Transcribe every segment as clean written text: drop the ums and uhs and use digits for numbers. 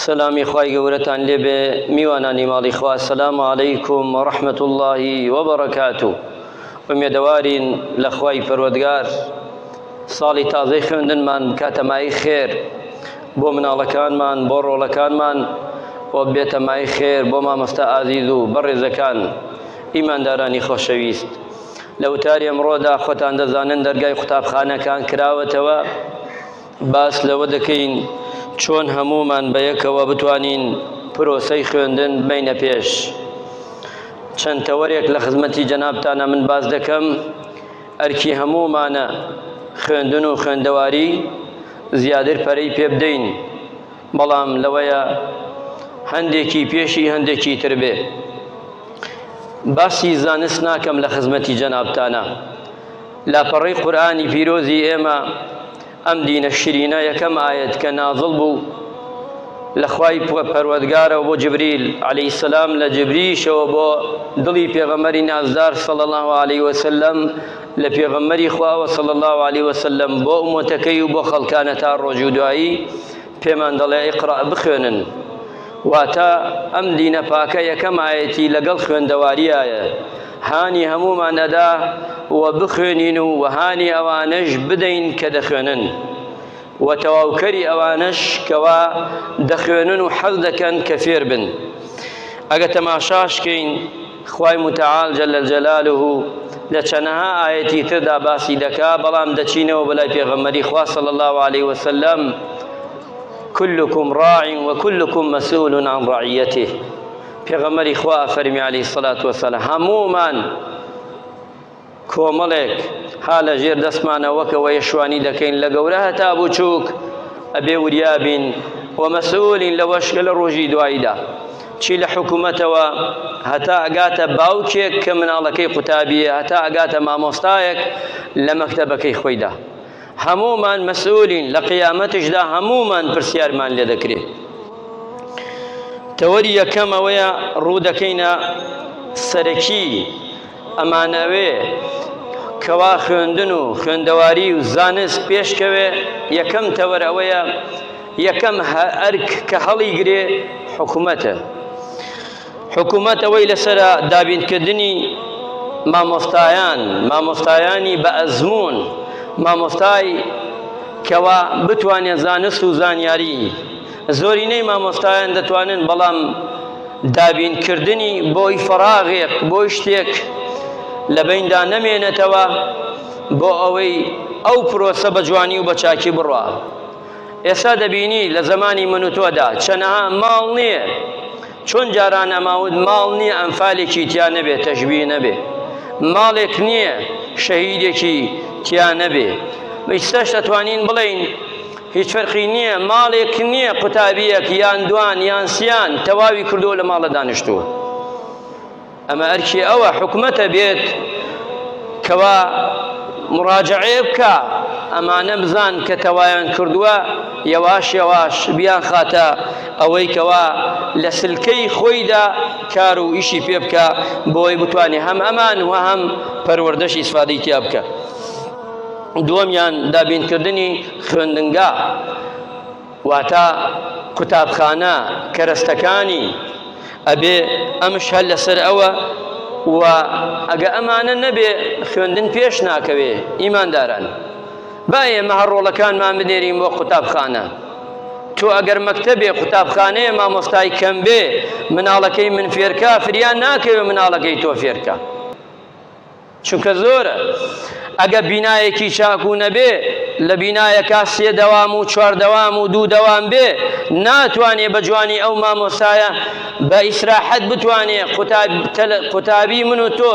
سلامی خوای گەورەتان لێ بێ میوانانی ماڵی خوا. السلام عەلەیکم وەڕەحمەت الله وبەڕەکاتوه. ئومێدەوارین لە خوای پەروەردگار ساڵی تازەی خوێندنمان بکاتە مای خێر بۆ مناڵەکانمان، بۆ ڕۆڵەکانمان، و بێتە مای خێر بۆ مامۆستا ئازیز و بەڕێزەکان ئیماندارانی خۆشەویست. لە وتاری ئەمڕۆدا خۆتان دەزانن دەرگای قوتابخانەکان کراوەتەوە. باس لەوە دەکەین چۆن هەمومان بەیەکەوە بتوانین پرۆسەی خوێندن بمەینە پێش. چەند تەوەرێک لە خزمەتی جەنابتانە من باس دەکەم. ئەرکی هەمومانە خوێندن و خوێندەواری زیاتر پەرەی پێ بدەین، بەڵام لەوەیە هەندێکی پێشی هەندێکی تر بێ. باسی زانست ناکەم لە خزمەتی جەنابتانە. لاپەڕەی قورئانی پیرۆزی ئێمە ئەم دینە شیرینە یەکەم ئایەت کە نازڵ بوو لە خوای پەروەردگارەوە بۆ جبریل عەلەیهی سەلام، لە جبریشەوە بۆ دڵی پێغەمبەری نازدار صلی الله علیه وسلم، لە پێغەمبەری خواوە صلی الله علیه وسلم بۆ ئومەتەکەی و بۆ خەڵکانە تا ڕۆژی دوایی پێمان دەڵێ ئیقڕا بخوێنن. واتە ئەم دینە پاکە یەکەم ئایەتی لەگەڵ خوێندەواریایە. هانی هەمومان ئەدا و بخوێنین و هانی ئەوانەش بدەین کە دەخوێنن، و تەواوکەری ئەوانەش کەوا دەخوێنن و حەز دەکەن کە فێر بن. ئەگە تەماشاشکەین خوای متعال جەل جەلالوه لە چەندەها ئایەتی تردا باسی دەکا، بەڵام دەچینەوە بەلای پێغەمبەری خوا صلی الله علیه وسلم: كلكم راع وكلكم مسؤول عن رعيته. پێغەمبەری خوا فەرمی عەلەیهی الصلاة والسلام هەمومان کۆمەڵێک ها لە ژێر دەستمانەوەکەوە یەشوانی دەکەین، لە گەورە هەتا بچووک ئەبێ وریابین و مەسئولین لەوەش کە لە ڕۆژی دواییدا، چی لە حکوومەتەوە هەتا ئەگاتە باوکێک کە مناڵەکەی قوتابیە، هەتا ئەگاتە مامۆستایەک لە مەکتەبەکەی خۆیدا. هەمومان مەسئولین، لە قیامەتشدا هەمومان پرسیارمان لێ دەکرێت. تەوەری یەکەم ئەوەیە ڕوو دەکەینە سەرەکی ئەمانەوێ کەوا خوێندن و خوێندەواری و زانست پێشکەوێ. یەکەم تەوەر ئەوەیە، یەکەم ئەرک کە هەڵی گرێ حکوومەتە. حکوومەت ئەوەی لەسەرە دابینکردنی مامۆستایانی بە ئەزموون، مامۆستای کەوا بتوانێت زانست و زانیاری. زۆرینەی مامۆستایان دەتوانن، بەڵام دابینکردنی بۆی فەراغێک بۆی شتێک لە بیندا نەمێنێتەوە بۆ ئەوەی ئەو پرۆسە بە جوانی و بە چاکی بڕوا. ئێستا دەبینی لە زمانی من و تۆدا چەندەها ماڵ نییە، چۆن جاران ئەماوت ماڵ نییە ئەمفالێکی تیا نەبێ، تەشبیه نەبێ، ماڵێک نییە شەهیدێکی تیا نەبێ. ئێستاش دەتوانین بڵین هیچ فەرقی نییە، ماڵێک نییە قوتابیەک یان دوان یان سیان تەواوی کردووە لە ماڵە دانیشتووە. ئەمە ئەرکی ئەوە حکوومەتە بێت کەوا مراجعێ بکە، ئەمانە بزان کە تەوایان کردووە، یەواش یەواش بیان خاتە ئەوەی کەوا لە سلکەی خۆیدا کار و ئیشی پێ بکە بۆی بتوانێ هەم ئەمان و هەم پەروەردەشی ئیسفادەی تیا بکە. دووەمیان دابینکردنی خوێندنگا، واتە قوتابخانە کەرەستەکانی ئەبێ ئەمش هەل لەسەر ئەوە. و ئەگە ئەمانە نەبێ خوێندن پێش ناکەوێ. ئیمانداران، با ئێمە هەڕۆڵەکانمان بنێرین بۆ قوتابخانە. تۆ ئەگەر مەکتەبێ قوتابخانەیە مامۆستای کەم بێ، مناڵەکەی من فێرکە فریان ناکەوێ مناڵەکەی تۆ فێرکە، چونکە زۆرە. ئەگە بینایەکی چاکو نەبێ، لە بینایەکە 3 دەوام و 4 دەوام و 2 دەوام بێ، ناتوانێ بە جوانی ئەو مامۆستایە بە ئیسراحەت بتوانێ قوتابی من و تۆ،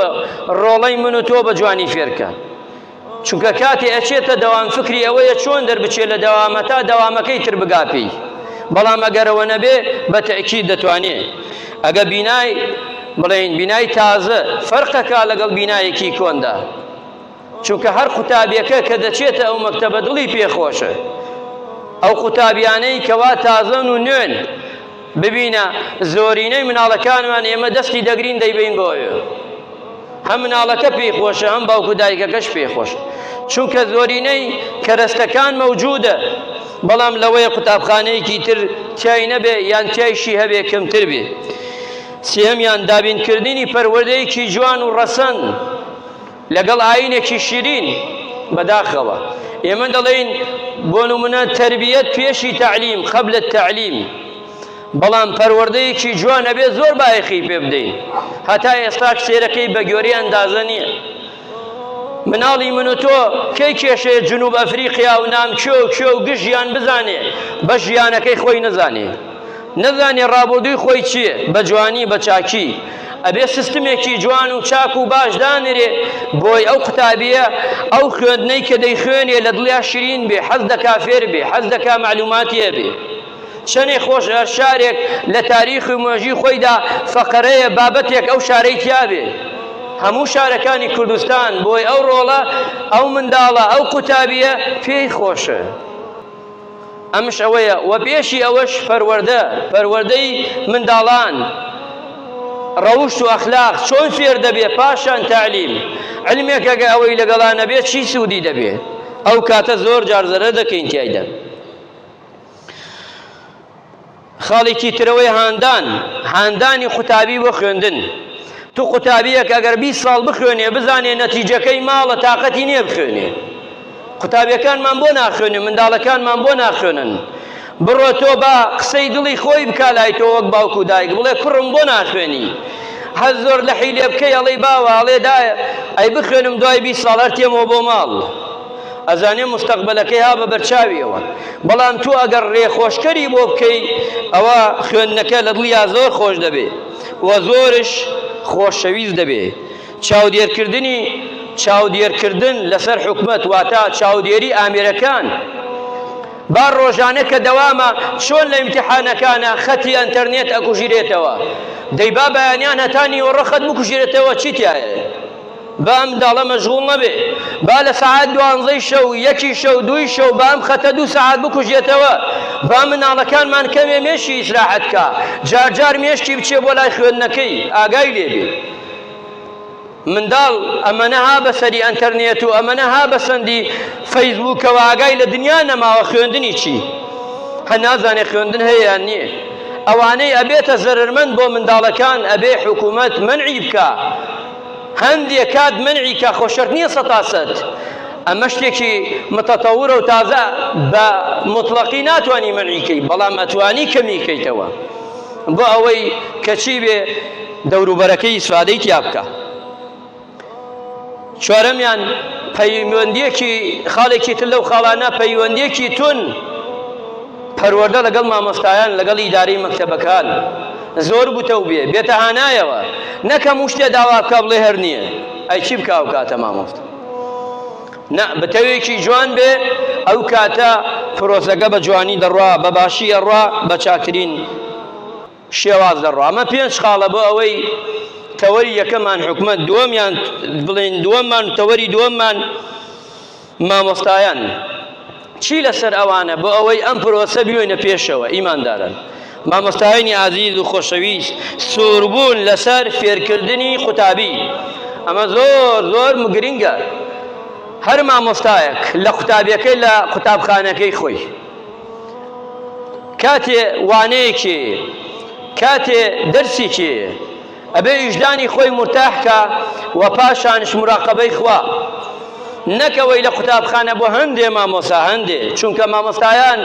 ڕۆڵەی من و تۆ بە جوانی فێرکە. چونکە کاتێ ئەچێتە دەوام فکری ئەوەیە چۆن دەربچێ لە دەوامە تا دەوامەکەی تر بگاپی. بەڵام ئەگەرەوە نەبێ بە تەئکید دەتوانێ. ئەگە بینای بڵێن بینای تازە فەرقەکە لەگەڵ بینایەکی کۆندا، چونکە هەر قوتابیەکە کە دەچێتە ئەو مەکتەبە دڵی پێخۆشە. ئەو قوتابیانەی کەوا تازەن و نوێن، ببینە زۆرینەی مناڵەکانمان ئێمە دەستی دەگرین دەیبین بۆیە، هەم مناڵەکە پێی خۆشە، هەم باوکو دایکەکەش پێی خۆشە، چونکە زۆرینەی کەرەستەکان مەوجودە. بەڵام لەوەیە قوتابخانەیەکی تر تیای نەبێ یان تیایشی هەبێ کەمتر بێ. سێهەمیان دابینکردنی پەروەردەیەکی جوان و ڕەسەن لەگەڵ ئاینێکی شیرین بەداخەوە. ئێمە دەڵێن بۆ نمونە تەربیەت پێشی تەعلیم قبل التەعلیم، بەڵام پەروەردەیەکی جوان ئەبێ زۆر بایەخی پێ بدەین. هەتا ئێستا کسێرەکەی بە گۆری ئەندازە نییە. مناڵی من و تۆ کەی کێشەیە جنوب ئەفریقیا و نامچۆ و کێ و گژیان بزانێ بە ژیانەکەی خۆی نەزانێ ڕابردووی خۆی چییە بە جوانی بە چاکی. ئەبێ سیستمێکی جوان و چاک و باش دانرێ بۆی ئەو قوتابیە ئەو خوێندنەی کە دەیخوێنێ لە دڵیا شیرین بێ، حەز دەکا فێر بێ، حەز دەکا معلوماتی هەبێ. چەندێک خۆش شارێک لە تاریخی مۆژی خۆیدا فەقەرەیە بابەتێک ئەو شارەی تیابێ. هەموو شارەکانی کوردستان بۆی ئەو ڕۆڵە ئەو منداڵە ئەو قوتابیە پێی خۆشە. ئەمش ئەوەیە و پێشی ئەوەش پەروەردەی منداڵان، ڕەوشت و ئەخلاق چۆن فێر دەبێ، پاشان تەعلیم. علمێک ئەگە ئەوەی لەگەڵانە بێت چی سوودی دەبێت؟ ئەو کاتە زۆر جار زەرەر دەکەین تیایدا. خاڵێکی ترەوەی هاندانی قوتابی بۆ خوێندن. تو قوتابیەک ئەگەر 20 ساڵ بخوێنێ بزانێ نەتیجەکەی ماڵە تااقەتی نییە بخوێنێ. قوتابیەکانمان بۆ ناخوێنێ، منداڵەکانمان بۆ ناخوێنن. بڕۆ تۆ بە قسەی دڵی خۆی بکا لای تۆ وەک باوکو دایک بڵێ کوڕم بۆ ناخوێنی. هەز زۆر لە حیلێ بکەی ئەڵێی باوە ئەڵێ دایە ئەی بخوێنم دوای 20 ساڵ هەر تێمەوە بۆ ماڵ. ئەزانێ مستەقبەلەکەی ها بە بەرچاویەوە. بەڵام تو ئەگەر ڕێخۆشکەری بۆ بکەی ئەوە خوێندنەکە لە دڵیا زۆر خۆش دەبێ و زۆرش خۆشەویست دەبێ. چاودێرکردن لەسەر حکومەت واتە چاودێری ئامێرەکان بار ڕۆژانە کە دەوامە چۆن لە ئیمتیحانەکانە خەتی ئەنتەرنێت ئەکوژیرێتەوە. دەیبا بەیانیان هەتانی وەڕە خەت بکوژێتەوە چی تایە؟ با ئەم منداڵە مەشغوڵ نەبێ، با لە سەعات 12 شەو 1 شەو 2 شەو با ئەم خەتە 2 سەعات بکوژێتەوە. با مناڵەکانمان کەمێ مێشی ئیسراحەت کە جار مێشتی بچێ بۆ لای خوێندنەکەی ئاگای لێبێ. منداڵ ئەمەنە ها بەسەری ئەنتەرنێت و ئەمەنە ها بەسەندی فەیسبووکەوە ئاگای لە دنیا نەماوە خوێندنی چی؟ هە نازانێ خوێندن هەیە یان نییە. ئەوانەی ئەبێتە زەرمەند بۆ منداڵەکان ئەبێ حکوومەت منعی بکە. هەندێک کات منعی کە خۆشەر نییە 100%. ئەمە شتێکی متەتەورە و تازە بە مطلقی ناتوانانی منعیکەی، بەڵام ئەتوانی کەمیکەیتەوە بۆ ئەوەی کەچی بێ دەوروبەرەکەی ئیسفادەی تیا بکە. چوارەمیان پەیوەندیەکی خاڵێکی تر لەو خاڵانە پەیوەندیەکی تون پەروەردە لەگەڵ مامۆستایان لەگەڵ ئیدارەی مەکتەبەکان زۆر بوتە و بێتە هانایەوە. نەکەم و شتێ داوا بکە بڵێ هەر نییە، ئەی چی بکە ئەو کاتە مامۆستا؟ نە بەتەوێکی جوان بێ ئەو کاتە پرۆسەکە بە جوانی دەڕوا، بە باشی ئەڕوا، بە چاکترین شێواز دەڕوا. ئەمە 5 خاڵە بۆ ئەوەی تەوەری یەکەمان حکومەت، دووەمیان بڵێن دووەممان تەوەری دووەممان مامۆستایان. چی لەسەر ئەوانە بۆ ئەوەی ئەم پرۆسە بیوێنە پێشەوە؟ ئیماندارن مامۆستایانی عزیز و خۆشەویست سووربوون لەسەر فێرکردنی قوتابی. ئەمە زۆر گرنگە. هەر مامۆستایەک لە قوتابیەکەی لە قوتابخانەکەی خۆی کاتێ وانەیەکی کاتێ دەرسێکی ئەبێ ویژدانی خۆی مرتاحکە و پاشانش مراقەبەی خوا. نەکەوەی لە قوتابخانە بۆ هەندێ مامۆستا هەندێ، چونکە مامۆستایان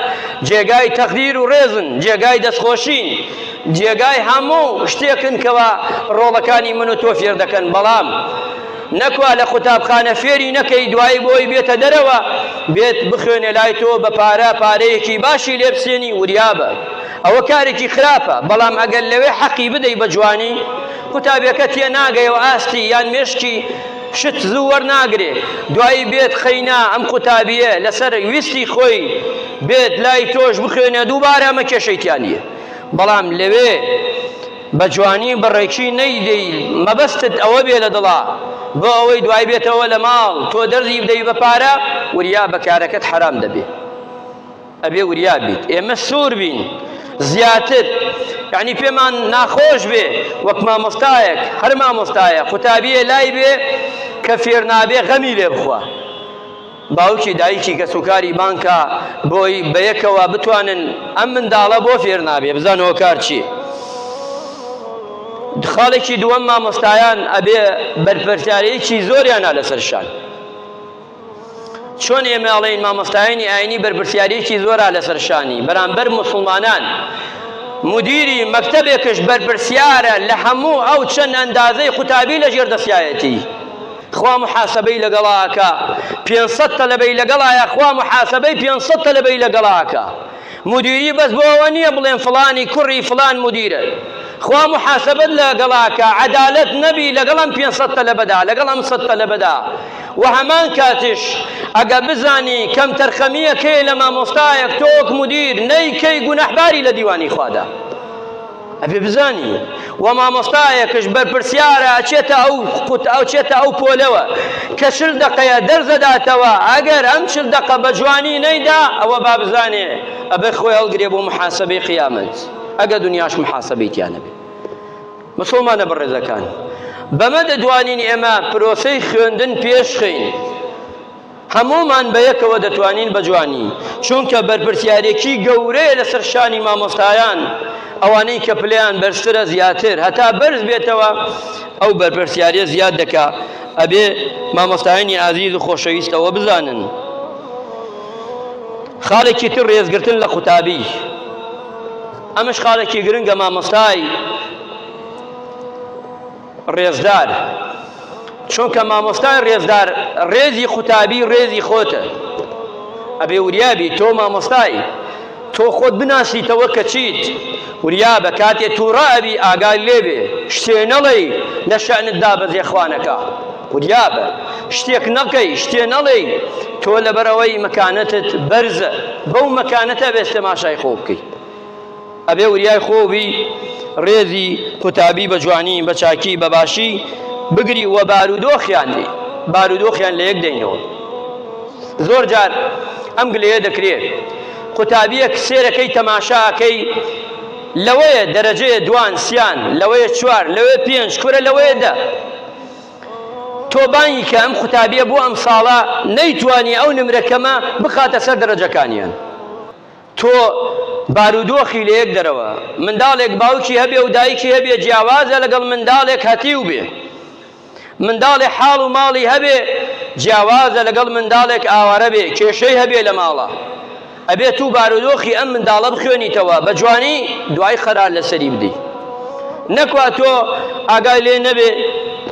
جێگای تەقدیر و ڕێزن، جێگای دەستخۆشین، جێگای هەموو شتێکن کەوە ڕۆڵەکانی من و تۆ فێر دەکەن. بەڵام نەکوا لە قوتابخانە فێری نەکەی دوایی بۆی بێتە دەرەوە بێت بخوێنێ لای تۆ بە پارەیەکی باشی لێ بسێنی وریابە. ئەوە کارێکی خراپە. بەڵام ئەگەر لەوێ حەقی بدەی بە جوانی قوتابیەکە تێ ناگەیەوە ئاستی یان مێشکی شت زوو وەرناگرێ، دوایی بێت خەینا ئەم قوتابیە لەسەر ویستی خۆی بێت لای تۆش بخوێنێ دووبارە ئەمە کێشەیتیانیە. بەڵام لەوێ بە جوانی بەڕێکی نەیدەی مەبەستت ئەوە بێ لە دڵا بۆ ئەوەی دوای بێتەوە لە ماڵ تۆ دەرزی بدەی بە پارە وریا بە کارەکەت حرام دەبێ. ئەبێ وریا بیت. ئێمە سوور بین زیاتر، یعنی پێمان ناخۆش بێ وەک مامۆستایەک هەر مامۆستایە قوتابیە لای بێ کە فێر نابێ غەمی لێ بخوا. باوکی دایکی کە سوکاری بانکە بۆی بەیەکەوە بتوانن ئەم منداڵە بۆ فێر نابێ بزانەوە کار چی. خاڵێکی دووەم مامۆستایان ئەبێ بەرپرسیارەیەکی زۆریانە لەسەرشان. چۆن ئێمە ئەڵێین مامۆستایانی ئاینی بەرپرسیارەیەکی زۆرە لەسەرشانی بەرامبەر موسڵمانان. مدیری مەکتەبێکش بەرپرسیارە لە هەموو ئەو چەند ئەندازەی قوتابی لە ژێر دەستایەتی. خوا محاسبەی لەگەڵاکە 500 تەلەبەی لەگەڵایە، خوا محاسبەی 500 تەلەبەی لەگەڵاکە. مدیری بەس بۆ ئەوە نییە بڵێن فڵانی کوڕی فڵان مدیرە، خوا محاسبەت لەگەڵاکە، عەدالەت نەبی لەگەڵ ئەم 500 تەلەبەدا، لەگەڵ ئەم 100 تەلەبەدا. و هەمان کاتش ئەگە بزانی کەم تەرخەمیە کەی لە مامۆستایەک تۆک مدیر نەیکەی گونەحباری لە دیوانی خوادا. ئەبێ بزانی و مامۆستایەکش بەرپرسیارە ئەچێتە ئەو پۆلەوە کە 40 دقەیە دەرزەداتەوە، ئەگەر ئەم 40 دقە بە جوانی نەیدا ئەوە با بزانێ ئەبێ خۆی هەڵگرێ بۆ محاسبەی قیامەت، ئەگە دنیاش محاسبەی تیانە بێ. مسڵمانە بەڕێزەکان، بەمە دەتوانین ئێمە پرۆسەی خوێندن پێشخین، هەمومان بەیەکەوە دەتوانین بە جوانی، چونکە بەرپرسیارێکی گەورەیە لەسەر شانی مامۆستایان، ئەوانەی کە پلیان بەرزترە زیاتر هەتا بەرز بێتەوە ئەو بەرپرسیارە زیاد دەکا. ئەبێ مامۆستایانی ئازیز و خۆشەویستەوە بزانن. خاڵێکی تر ڕێزگرتن لە قوتابی، ئەمەش خاڵێکی گرنگە. مامۆستای ڕێزدار، چونکە مامۆستای ڕێزدار ڕێزی قوتابی ڕێزی خۆتە. ئەبێ وریابی تۆ مامۆستای تۆ خۆت بناسیتەوە کە چیت، وریابە کاتێ تووڕابی ئاگای لێبێ، شتێ نەڵێی لە شەئنتدا بەزێ خوانەکە، وریابە شتێک نەکەی، شتێ نەڵێی، تۆ لەبەرەوەی مەکانەتت بەرزە، بەو مەکانەتە بێت تەماشای خۆ بکەی. ئەبێ وریای خۆبی ڕێزی قوتابی بە جوانی بە چاکی بە باشی بگری و بارودۆخیان لە یەک دەینەوە. زۆر جار ئەم گلەیە دەکرێت قوتابیەک سێرەکەی تەماشاکەی لەوەیە دەرەجەیە دوان سیان، لەوەیە 4، لەوەیە 5، کورە لەوەیە 10. تۆ بانی کە ئەم قوتابیە بۆ ئەم ساڵە نەیتوانی ئەو نمرەکەمە بخاتە سەر دەرەجەکانیان. تۆ بارودۆخی لە یەک دەرەوە، منداڵێک باوکی هەبێ و دایکی هەبێ جیاوازە لەگەڵ منداڵێک هەتیو بێ، منداڵێک حاڵ و ماڵی هەبێ جیاوازە لەگەڵ منداڵێک ئاوارە بێ، کێشەی هەبێ لە ماڵە. ئەبێت و بارودۆخی ئەم منداڵە بخوێنیتەوە بە جوانی، دوای خەرار لەسەری بدەی. نەکوا تۆ ئاگای لێ نەبێ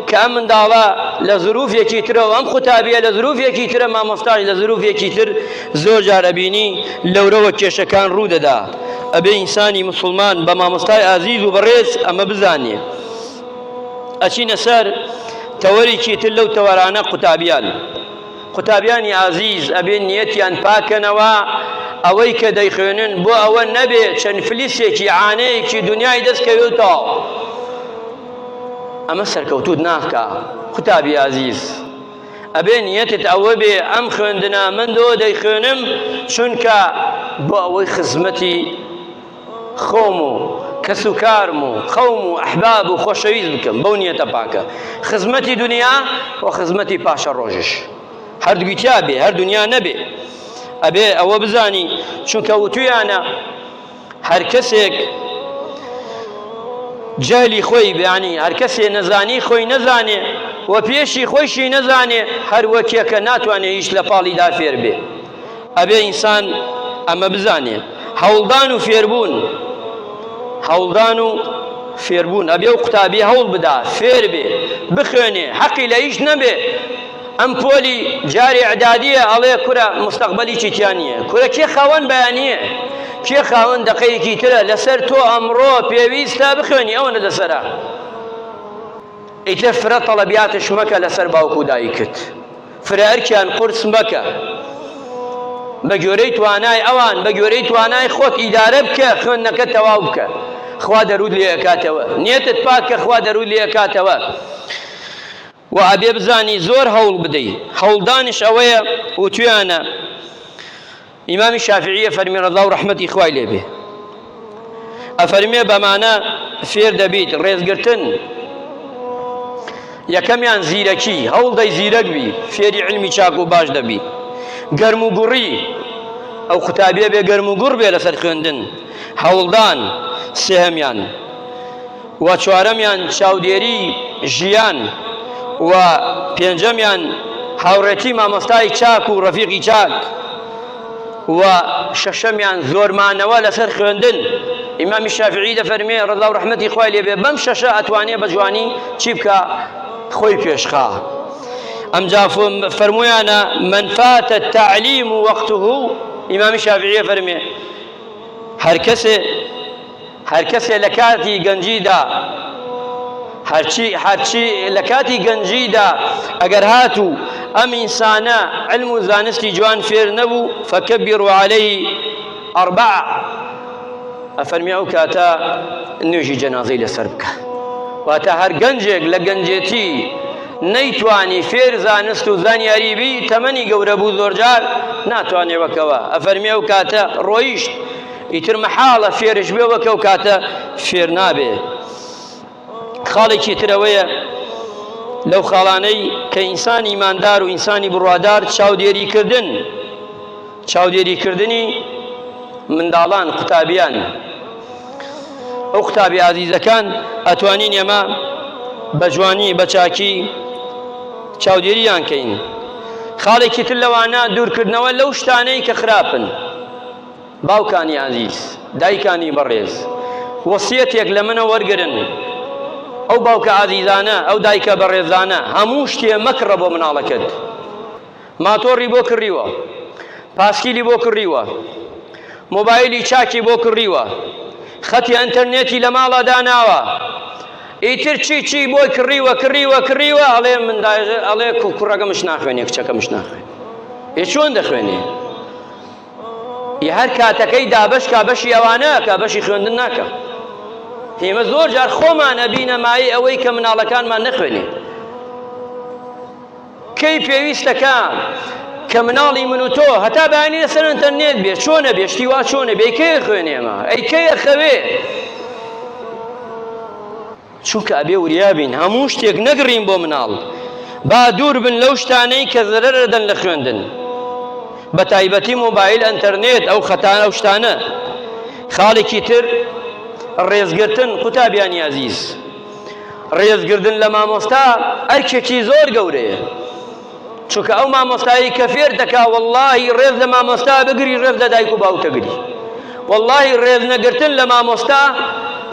کە ئەم منداڵە لە ظروفێکی ترەوە، ئەم قوتابیە لە ظروفێکی ترە، مامۆستاش لە ظروفێکی تر، زۆر جارە بینی لەورەوە کێشەکان ڕوودەدا. ئەبێ ئینسانی مسڵمان بە مامۆستای ئازیز و بەڕێز ئەمە بزانێ. ئەچینە سەر تەوەرێکی تر لەو تەوەرانە قوتابیانی ئازیز ئەبێ نیەتیان پاکەنەوە، ئەوەی کە دەیخوێنن بۆ ئەوە نەبێ چەند فلیسێکی عانەیەکی دنیای دەستکەوێتەوە. ئەمە سەرکەوتوت ناکە قوتابی ئازیز. ئەبێ نیەتت ئەوە بێ ئەم خوێندنە من دۆ دەیخوێنم چونکە بۆ ئەوەی خزمەتی خۆم و کەس و کارم و خەوم و ئەحباب و خۆشەویست بکەم، بەو نیەتە پاکە. خزمەتی دنیا و خزمەتی پاشە ڕۆژش هەردووی تیا بێ، هەر دنیا نەبێ. ئەبێ ئەوە بزانی، چونکە وتویانە هەر کەسێک جەهلی خۆی بیانی، هەر کەسێ نەزانی خۆی نەزانێ و پێشی خۆیشی نەزانێ، هەر وەکێکە ناتوانێ هیچ لە پاڵیدا فێر بێ. ئەبێ ئینسان ئەمە بزانێ. هەوڵدان و فێربوون ئەبێ و قوتابی هەوڵ بدا، فێر بێ، بخوێنێ، حەقی لە هیچ نەبێ. ئەم پۆلی جاری ئەعدادیە ئەڵێ کورە مستەقبەلی چیتیان نییە، کورە کێ خاوەن بەیانیە، کێ خاوەن دەقەیەکی ترە لەسەر تۆ ئەمڕۆ پێویستە بخوێنی، ئەوە لەسەرە. ئیتر فرە تەڵەبیاتش مەکە لەسەر باوکو و دایکت، فرە ئەرکیان قورس مەکە، بە گوێرەی توانای ئەوان، بە گوێرەی توانای خۆت ئیدارە بکە، خوێندنەکە تەواو بکە، خوا دەرود لێ ئەکاتەوە، نیەتت پاکە، خوا دەرود لێ ئەکاتەوە. و ئەبێ بزانی زۆر هەوڵ بدەی. هەوڵدانش ئەوەیە وتویانە ئیمامی شافعیە فەرمی ڕەضا و ڕەحمەتی خوای لێ بێ، ئەفەرمێ بەمانە فێر دەبیت. ڕێزگرتن یەکەمیان زیرەکی، هەوڵ دەی زیرەک بی، فێری علمی چاک و باش دەبی. گەرم و گوڕی ئەو قوتابیە بێ گەرم و گوڕ بێ لەسەر خوێندن هەوڵدان سێهەمیان و چوارەمیان چاودێری ژیان و پێنجەمیان هاوڕێتی مامۆستای چاک و ڕەفیقی چاک و شەشەمیان زۆرمانەوە لەسەر خوێندن ئیمامی شافعی دەفەرمێ ڕەضا و ڕەحمەتی خوای لێ بێ بەم شەشە ئەتوانێ بە جوانی چی بکە خۆی پێشخا ئەمجا فەرموویانە من فاتە التعلیم وەقته ئیمامی شافعی فەرمێ هەر کەسێ لە کاتی گەنجیدا هەرچی لە کاتی گەنجیدا ئەگەر هاتوو ئەم ئینسانە علم و زانستی جوان فێر نەبوو فەکەبیڕوا عەلەیهی ئەربەع ئەفەرمی ئەو کاتە نوێژی جەنازەی لەسەر بکە واتە هەر گەنجێک لە گەنجێتی نەیتوانی فێر زانست و زانیاری بی تەمەنی گەورە بوو زۆرجار ناتوانێ وەکەوە ئەفەرمی ئەو کاتە ڕۆیشت ئیتر مەحاڵە فێرش بێ وەکە ئەو کاتە فێر نابێ خاڵێکی ترەوەیە لەو خاڵانەی کە ئینسانی ئیماندار و ئینسانی بڕوادار چاودێریکردنی منداڵان قوتابیان ئەو قوتابی عەزیزەکان ئەتوانین ئێمە بە جوانی بە چاکی چاودێریان کەین خاڵێکی تر لەوانە دوورکردنەوە لەو شتانەی کە خراپن باوکانی عەزیز دایکانی بەڕێز وەسیەتێک لە منە وەرگرن ئەو باوکە عەزیزانە ئەو دایکە بەڕێزانە هەموو شتێ مەکڕە بۆ مناڵەکەت ماتۆڕی بۆ کڕیوە پاسکیلی بۆ کڕیوە مۆبایلی چاکی بۆ کڕیوە خەتی ئەنتەرنێتی لە ماڵە داناوە ئیتر چی بۆی کڕیوە ئەڵێ کوڕەکەمش ناخوێنێ کچەکەمش ناخوێن چۆن دەخوێنێ هەر کاتەکەی دابەش کا بەشی ئەوانە کە بەشی خوێندن ناکە هێمە زۆر جار خۆمانە بینەمایی ئەوەی کە مناڵەکانمان نەخوێنێ کەی پێویستەکە کە مناڵی من و تۆ هەتا بەیانی لەسەر ئینتەرنێت بێ چۆنە بێ شتی وا چۆنە بێ کەیە خوێنێمە ئەی کەیە خەوێ چونکە ئەبێ وریابین هەموو شتێک نەگڕین بۆ مناڵ با دوور بن لەو شتانەی کە زەرەر دەدەن لە خوێندن بە تایبەتی مۆبایل ئەنتەرنێت ئەو خەتانە ئەو شتانە خاڵێکی تر ڕێزگرتن قوتابیانی عەزیز ڕێزگردن لە مامۆستا ئەرکێکی زۆر گەورەیە چونکە ئەو مامۆستایی کە فێر دەکا وەڵڵاهی ڕێز لە مامۆستا بگری ڕێز لە دایک و باوکەگری وەڵڵاهی ڕێز نەگرتن لە مامۆستا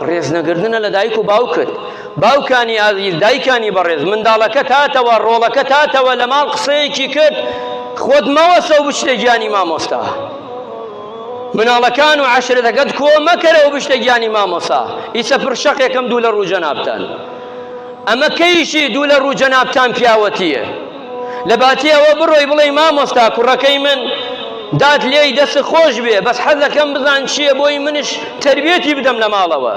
ڕێز نەگرتنە لە دایک و باوکت باوکانی عەزیز دایکانی بەڕێز منداڵەکە تاتەوە ڕۆڵەکە تاتەوە لە ماڵ قسەیەکی کرد خۆت مەوەسە و بچتە گیانی مامۆستا مناڵەکان و عەشرەتەکەت کۆ مەکەرەوە بشتە گیانی مامۆستا ئیسە پرشەقێکم دوو لە ڕوو جەنابتان ئەمە کەیشی دوو لە ڕوو جەنابتان پیاوەتیە لە باتیەوە بڕۆی بڵێ مامۆستا کوڕەکەی من داد لێی دەست خۆش بێ بەس حەزەکەم بزان چییە بۆی منش تەربیەتی بدەم لە ماڵەوە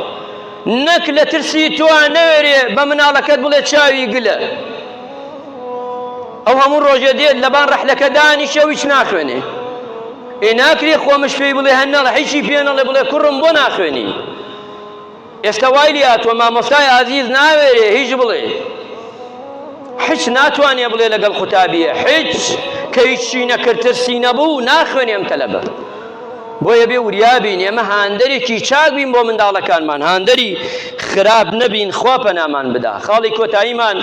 نەک لە ترسی توان نەوێرێ بە مناڵەکەت بڵێ چاوی گلە ئەو هەموو ڕۆژێ دێت لەبان ڕەحلەکە دانیشە و هیچ ناخوێنێ ناکرێ خۆمش پێی بڵێ هەنەڵە هیچی پێ نەڵێ بڵێ کوڕم بۆ ناخوێنی ئێستا وای لێ هاتووە مامۆستای عەزیز ناوێرێ هیچ بڵێ هیچ ناتوانێ بڵێ لەگەڵ قوتابیە هیچ کە هیچی نەکرد ترسی نەبوو ناخوێنێم تەلەبە بۆیە بێ وریابین ئێمە هاندەرێکی چاک بین بۆ منداڵەکانمان هاندەری خراپ نەبین خوا پەنامان بدا خاڵی کۆتاییمان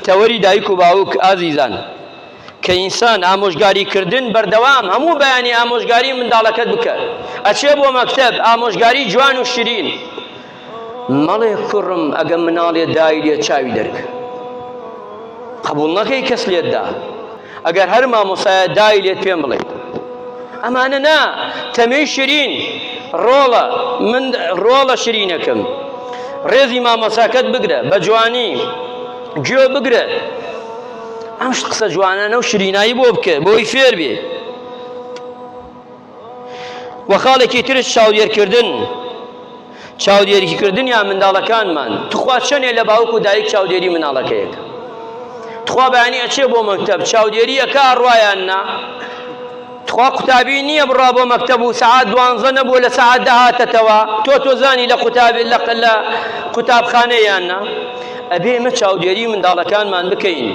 تەوەری دایک و باوک ئازیزان کە ئینسان ئامۆژگاریکردن بەردەوام هەموو بەیانی ئامۆژگاری منداڵەکەت بکە ئەچێ بۆ مەکتەب ئامۆژگاری جوان و شیرین مەڵێ کوڕم ئەگە مناڵێ دای لێ چاوی دەرکە قبوڵ نەکەی کەس لێتدا ئەگەر هەر مامۆسایە دای لێت پێم بڵێ ئەمانە نا تەمەی شیرین ڕۆڵە شیرینەکەم ڕێزی مامۆساکەت بگرە بە جوانی گوێ بگرە ئەم شت قسە جوانانە و شیرینایی بۆ بکە بۆی فێر بێ وە خاڵێکی ترش چاودێریکردن یا منداڵەکانمان توخوا چەنێ لە باوک و دایک چاودێری مناڵەکەیەکە تخوا بەیانی ئەچێ بۆ مەکتەب چاودێری ئەکا ڕوایان نا تخوا قوتابی نییە بڕا بۆ مەکتەب و سەعات 12 نەبووە لە سەعات 10 هاتەتەوە تۆ زانی لە قوتابخانەیان نا ئەبێ ئێمە چاودێری منداڵەکانمان بکەین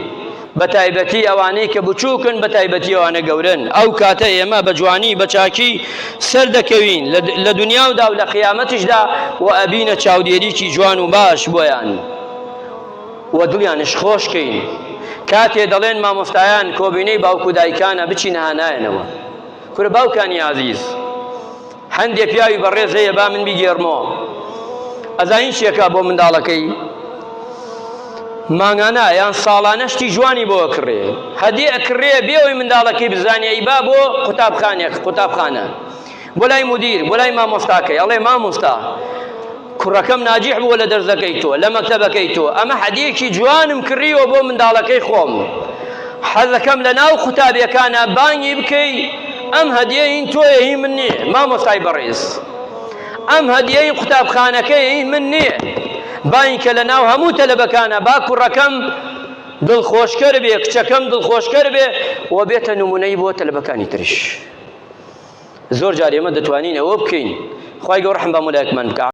بە تایبەتی ئەوانەی کە بچووکن بە تایبەتی ئەوانە گەورن ئەو کاتە ئێمە بە جوانی بە چاکی سەر دەکەوین لە دنیاودا و لە قیامەتیشدا و ئەبینە چاودێریکی جوان و باش بۆیان و دڵیانش خۆشکەین کاتێ دەڵێن مامۆستایان کۆبینەی باوکو دایکانە بچینە هانایەنەوە کورە باوکانی عەزیز هەندێک پیاوی بەڕێز هەیە با من بیگێڕمەوە ئەزانین چێکە بۆ منداڵەکەی مانگانە یان ساڵانە شتی جوانی بۆ ئەکڕێ هەدی ئەکڕێ بێەوەی منداڵەکەی بزانێ ئەی با بۆ قوتابخانە بۆ لای مودیر بۆ لای مامۆستاکەی ئەڵێ مامۆستا کوڕەکەم ناجیح بووە لە دەرزەکەی تۆ لە مەکتەبەکەی تۆ ئەمە هەدیەکی جوانم کڕیوە بۆ منداڵەکەی خۆم حەزەکەم لە ناو قوتابیەکانە بانگی بکەی ئەم هەدیە هین تۆیە هی من نییە مامۆستای بەڕێز ئەم هەدیەی قوتابخانەکەی هی من نییە باین کە لە ناو هەموو تەلەبەکانە با کوڕەکەم دڵخۆشکەر بێ کچەکەم دڵخۆشکەر بێ و بێتە نمونەی بۆ تەلەبەکانی تریش زۆر جار ئێمە دەتوانین ئەوە بکەین خوای گەورە ڕەحم بە مولایەکمان بکە